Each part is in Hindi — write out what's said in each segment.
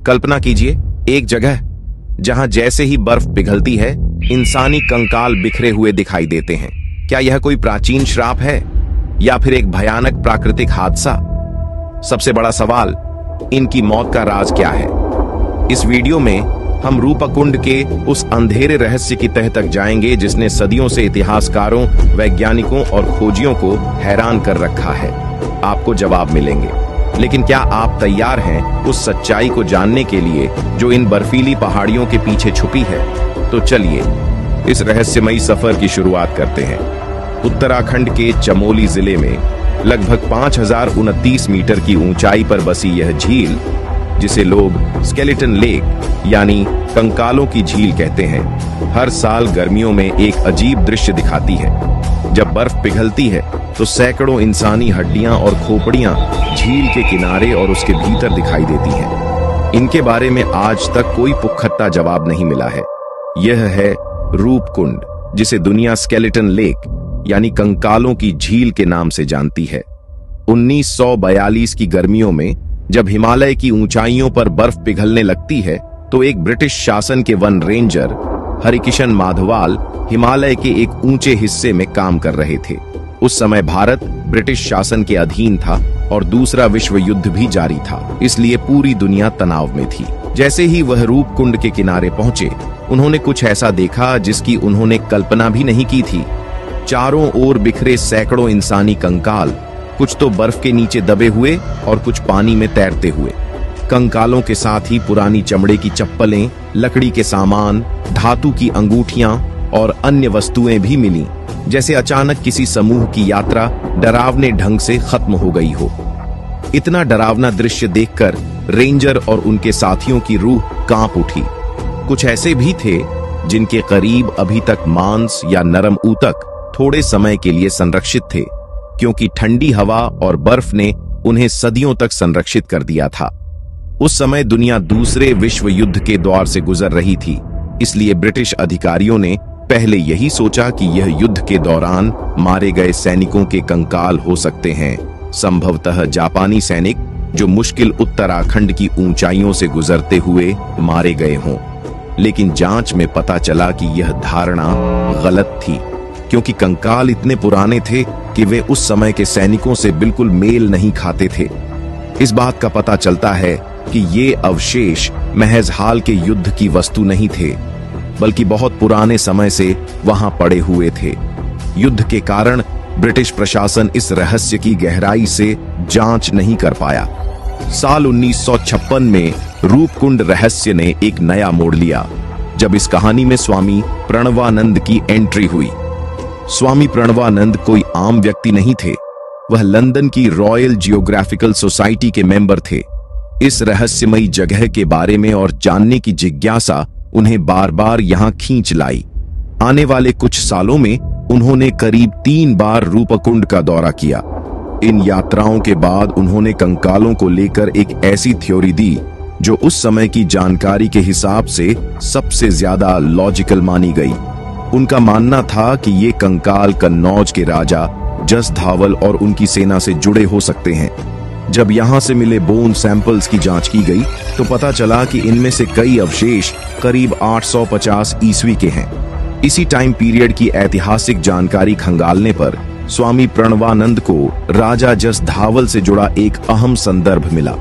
कल्पना कीजिए, एक जगह जहां जैसे ही बर्फ पिघलती है इंसानी कंकाल बिखरे हुए दिखाई देते हैं। क्या यह कोई प्राचीन श्राप है या फिर एक भयानक प्राकृतिक हादसा? सबसे बड़ा सवाल, इनकी मौत का राज क्या है? इस वीडियो में हम रूपकुंड के उस अंधेरे रहस्य की तह तक जाएंगे जिसने सदियों से इतिहासकारों, वैज्ञानिकों और खोजियों को हैरान कर रखा है। आपको जवाब मिलेंगे, लेकिन क्या आप तैयार हैं उस सच्चाई को जानने के लिए जो इन बर्फीली पहाड़ियों के पीछे छुपी है? तो चलिए इस रहस्यमयी सफर की शुरुआत करते हैं। उत्तराखंड के चमोली जिले में लगभग 5029 मीटर की ऊंचाई पर बसी यह झील, जिसे लोग स्केलेटन लेक यानी कंकालों की झील कहते हैं, हर साल गर्मियों में एक अजीब दृश्य दिखाती है। जब बर्फ पिघलती है तो सैकड़ों इंसानी हड्डियां और खोपड़ियां झील के किनारे और उसके भीतर दिखाई देती हैं। इनके बारे में आज तक कोई पुख्ता जवाब नहीं मिला है। यह है रूपकुंड, जिसे दुनिया स्केलेटन लेक यानी कंकालों की झील के नाम से जानती है। 1942 की गर्मियों में जब हिमालय की ऊंचाइयों पर बर्फ पिघलने लगती है तो एक ब्रिटिश शासन के वन रेंजर हरिकिशन माधवाल हिमालय के एक ऊंचे हिस्से में काम कर रहे थे। उस समय भारत ब्रिटिश शासन के अधीन था और दूसरा विश्व युद्ध भी जारी था, इसलिए पूरी दुनिया तनाव में थी। जैसे ही वह रूपकुंड के किनारे पहुंचे, उन्होंने कुछ ऐसा देखा जिसकी उन्होंने कल्पना भी नहीं की थी। चारों ओर बिखरे सैकड़ों इंसानी कंकाल, कुछ तो बर्फ के नीचे दबे हुए और कुछ पानी में तैरते हुए। कंकालों के साथ ही पुरानी चमड़े की चप्पलें, लकड़ी के सामान, धातु की अंगूठियां और अन्य वस्तुएं भी मिली, जैसे अचानक किसी समूह की यात्रा डरावने ढंग से खत्म हो गई हो। इतना डरावना दृश्य देखकर रेंजर और उनके साथियों की रूह कांप उठी। कुछ ऐसे भी थे जिनके करीब अभी तक मांस या नरम ऊतक थोड़े समय के लिए संरक्षित थे, क्योंकि ठंडी हवा और बर्फ ने उन्हें सदियों तक संरक्षित कर दिया था। उस समय दुनिया दूसरे विश्व युद्ध के दौर से गुजर रही थी, इसलिए ब्रिटिश अधिकारियों ने पहले यही सोचा कि यह युद्ध के दौरान मारे गए सैनिकों के कंकाल हो सकते हैं, संभवतः जापानी सैनिक जो मुश्किल उत्तराखंड की ऊंचाइयों से गुजरते हुए मारे गए हों। लेकिन जांच में पता चला कि यह धारणा गलत थी, क्योंकि कंकाल इतने पुराने थे कि वे उस समय के सैनिकों से बिल्कुल मेल नहीं खाते थे। इस बात का पता चलता है कि ये अवशेष महज हाल के युद्ध की वस्तु नहीं थे, बल्कि बहुत पुराने समय से वहां पड़े हुए थे। युद्ध के कारण ब्रिटिश प्रशासन इस रहस्य की गहराई से जांच नहीं कर पाया। साल 1956 में रूपकुंड रहस्य ने एक नया मोड़ लिया, जब इस कहानी में स्वामी प्रणवानंद की एंट्री हुई। स्वामी प्रणवानंद कोई आम व्यक्ति नहीं थे, वह लंदन की रॉयल जियोग्राफिकल सोसाइटी के मेंबर थे। इस रहस्यमयी जगह के बारे में और जानने की जिज्ञासा उन्हें बार बार यहां खींच लाई। आने वाले कुछ सालों में उन्होंने करीब 3 बार रूपकुंड का दौरा किया। इन यात्राओं के बाद उन्होंने कंकालों को लेकर एक ऐसी थ्योरी दी जो उस समय की जानकारी के हिसाब से सबसे ज्यादा लॉजिकल मानी गई। उनका मानना था कि ये कंकाल कन्नौज के राजा जसधावल और उनकी सेना से जुड़े हो सकते हैं। जब यहां से मिले बोन सैंपल्स की जांच की गई तो पता चला कि इनमें से कई अवशेष करीब 850 ईस्वी के हैं। इसी टाइम पीरियड की ऐतिहासिक जानकारी खंगालने पर स्वामी प्रणवानंद को राजा जसधावल से जुड़ा एक अहम संदर्भ मिला।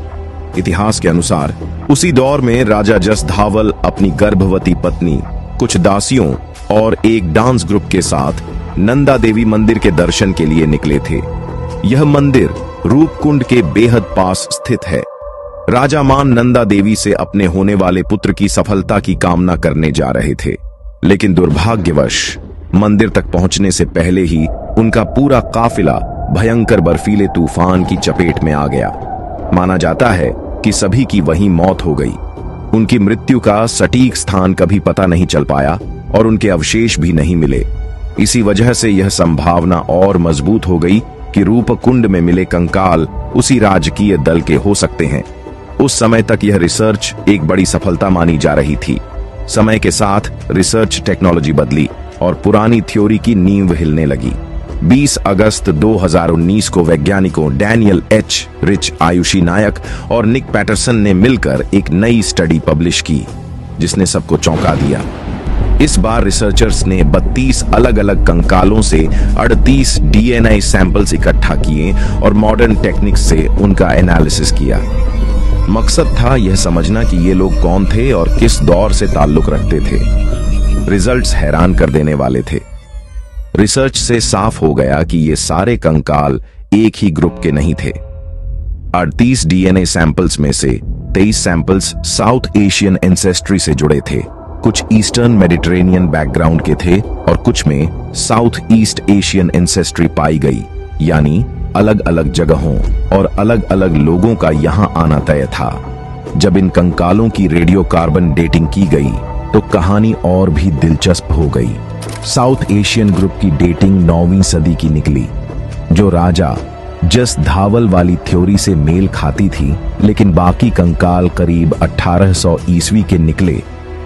इतिहास के अनुसार उसी दौर में राजा जसधावल अपनी गर्भवती पत्नी, कुछ दासियों और एक डांस ग्रुप के साथ नंदा देवी मंदिर के दर्शन के लिए निकले थे। यह मंदिर रूपकुंड के बेहद पास स्थित है। राजा मान नंदा देवी से अपने होने वाले पुत्र की सफलता की कामना करने जा रहे थे, लेकिन दुर्भाग्यवश मंदिर तक पहुंचने से पहले ही उनका पूरा काफिला भयंकर बर्फीले तूफान की चपेट में आ गया। माना जाता है कि सभी की वहीं मौत हो गई। उनकी मृत्यु का सटीक स्थान कभी पता नहीं चल पाया और उनके अवशेष भी नहीं मिले। इसी वजह से यह संभावना और मजबूत हो गई कि रूपकुंड में मिले कंकाल उसी राजकीय दल के हो सकते हैं। उस समय तक यह रिसर्च एक बड़ी सफलता मानी जा रही थी। समय के साथ रिसर्च टेक्नोलॉजी बदली और पुरानी थ्योरी की नींव हिलने लगी। 20 अगस्त 2019 को वैज्ञानिकों डैनियल एच रिच, आयुषी नायक और निक पैटरसन ने मिलकर एक नई स्टडी पब्लिश की जिसने सबको चौंका दिया। इस बार रिसर्चर्स ने 32 अलग अलग कंकालों से 38 डीएनए सैंपल्स इकट्ठा किए और मॉडर्न टेक्निक्स से उनका एनालिसिस किया। मकसद था यह समझना कि ये लोग कौन थे और किस दौर से ताल्लुक रखते थे। रिजल्ट्स हैरान कर देने वाले थे। रिसर्च से साफ हो गया कि ये सारे कंकाल एक ही ग्रुप के नहीं थे। 38 डीएनए सैंपल्स में से 23 सैंपल्स साउथ एशियन एंसेस्ट्री से जुड़े थे, कुछ ईस्टर्न मेडिटेरेनियन बैकग्राउंड के थे और कुछ में साउथ ईस्ट एशियन एंसेस्ट्री पाई गई, यानी अलग अलग जगहों और अलग अलग लोगों का यहां आना तय था। जब इन कंकालों की रेडियो कार्बन डेटिंग की गई तो कहानी और भी दिलचस्प हो गई। साउथ एशियन ग्रुप की डेटिंग 9वीं सदी की निकली, जो राजा जस धावल वाली थ्योरी से मेल खाती थी, लेकिन बाकी कंकाल करीब 1800 ईस्वी के निकले,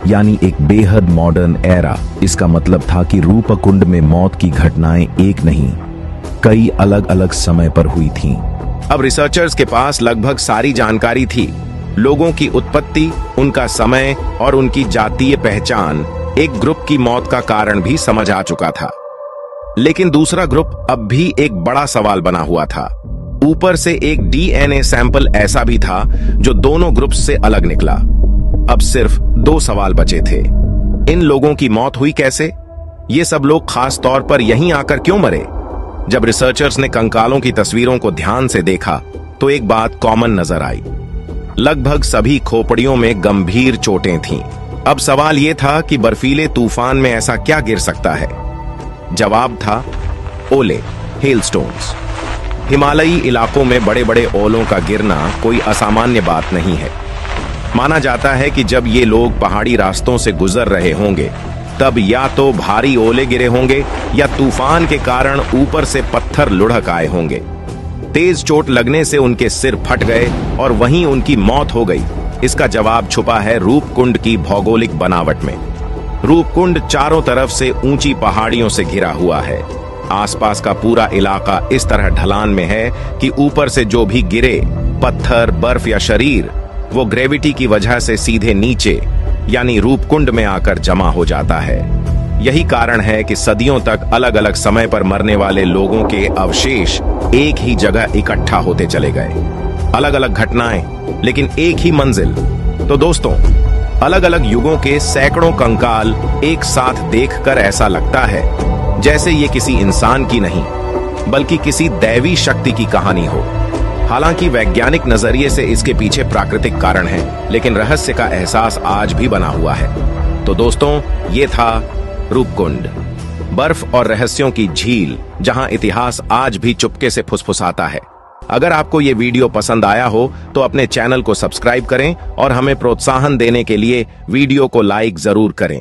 यानी एक बेहद मॉडर्न एरा। इसका मतलब था कि रूपकुंड में मौत की घटनाएं एक नहीं, कई अलग अलग समय पर हुई थीं। अब रिसर्चर्स के पास लगभग सारी जानकारी थी। लोगों की उत्पत्ति, उनका समय और उनकी जातीय पहचान। एक ग्रुप की मौत का कारण भी समझ आ चुका था, लेकिन दूसरा ग्रुप अब भी एक बड़ा सवाल बना हुआ था। ऊपर से एक डीएनए सैंपल ऐसा भी था जो दोनों ग्रुप से अलग निकला। अब सिर्फ 2 सवाल बचे थे। इन लोगों की मौत हुई कैसे? ये सब लोग खास तौर पर यहीं आकर क्यों मरे? जब रिसर्चर्स ने कंकालों की तस्वीरों को ध्यान से देखा तो एक बात कॉमन नजर आई। लगभग सभी खोपड़ियों में गंभीर चोटें थीं। अब सवाल यह था कि बर्फीले तूफान में ऐसा क्या गिर सकता है? जवाब था ओले, हेलस्टोन्स। हिमालयी इलाकों में बड़े बड़े ओलों का गिरना कोई असामान्य बात नहीं है। माना जाता है कि जब ये लोग पहाड़ी रास्तों से गुजर रहे होंगे तब या तो भारी ओले गिरे होंगे या तूफान के कारण ऊपर से पत्थर लुढ़क आए होंगे। तेज चोट लगने से उनके सिर फट गए और वहीं उनकी मौत हो गई। इसका जवाब छुपा है रूपकुंड की भौगोलिक बनावट में। रूपकुंड चारों तरफ से ऊंची पहाड़ियों से घिरा हुआ है। आसपास का पूरा इलाका इस तरह ढलान में है कि ऊपर से जो भी गिरे, पत्थर, बर्फ या शरीर, वो ग्रेविटी की वजह से सीधे नीचे यानी रूपकुंड में आकर जमा हो जाता है। यही कारण है कि सदियों तक अलग अलग समय पर मरने वाले लोगों के अवशेष एक ही जगह इकट्ठा होते चले गए। अलग अलग घटनाएं, लेकिन एक ही मंजिल। तो दोस्तों, अलग अलग युगों के सैकड़ों कंकाल एक साथ देखकर ऐसा लगता है जैसे ये किसी इंसान की नहीं बल्कि किसी दैवी शक्ति की कहानी हो। हालांकि वैज्ञानिक नजरिए से इसके पीछे प्राकृतिक कारण है, लेकिन रहस्य का एहसास आज भी बना हुआ है। तो दोस्तों, ये था रूपकुंड, बर्फ और रहस्यों की झील, जहां इतिहास आज भी चुपके से फुसफुसाता है। अगर आपको ये वीडियो पसंद आया हो तो अपने चैनल को सब्सक्राइब करें और हमें प्रोत्साहन देने के लिए वीडियो को लाइक जरूर करें।